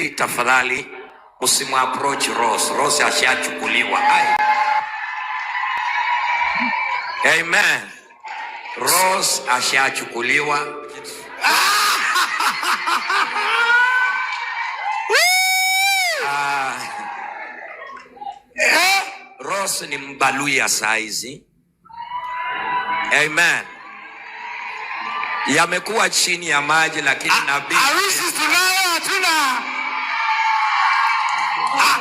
Tafadhali msimu approach Rose. Rose ashachukuliwa. Amen. Rose ashachukuliwa. Rose ni mbaluya saizi. Amen. Yamekuwa chini ya maji lakini nabii. Harusi tunayo hatuna.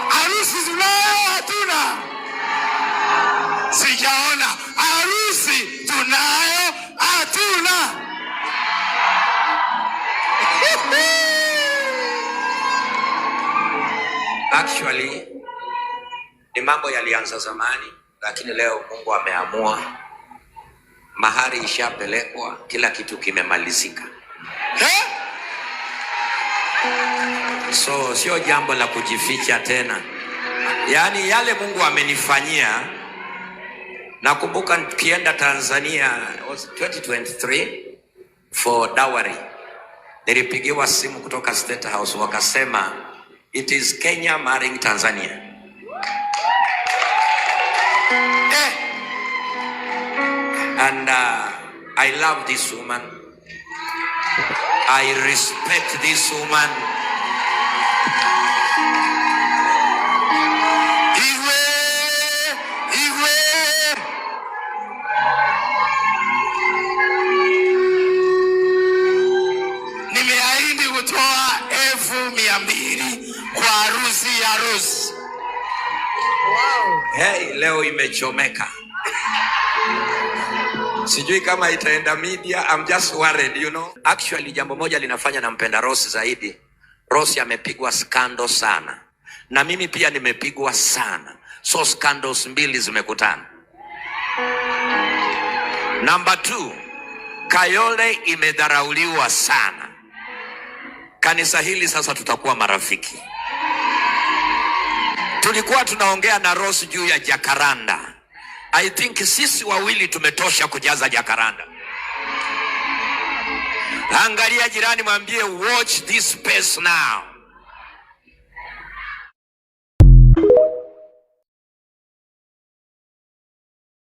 Harusi tunayo hatuna. Sijaona. Harusi tunayo hatuna. Actually ni mambo yalianza zamani, lakini leo Mungu ameamua, mahari ishapelekwa, kila kitu kimemalizika. So sio jambo la kujificha tena. Yaani yale Mungu amenifanyia. Nakumbuka nikienda Tanzania, was 2023 for dowry. Nilipigiwa simu kutoka State House wakasema it is Kenya marrying Tanzania. And I love this woman. I respect this woman. Nimeahidi kutoa 200,000 kwa harusi ya Rose. Wow. Hey, leo imechomeka. Sijui kama itaenda media. I'm just worried, you know. Actually jambo moja linafanya nampenda Rose zaidi. Rose amepigwa scandal sana. Na mimi pia nimepigwa sana. So scandals mbili zimekutana. Number 2, Kayole imedharauliwa sana. Kanisa hili sasa tutakuwa marafiki. Tulikuwa tunaongea na Rose juu ya Jacaranda. I think sisi wawili tumetosha kujaza Jacaranda. Angalia jirani mwambie watch this space now.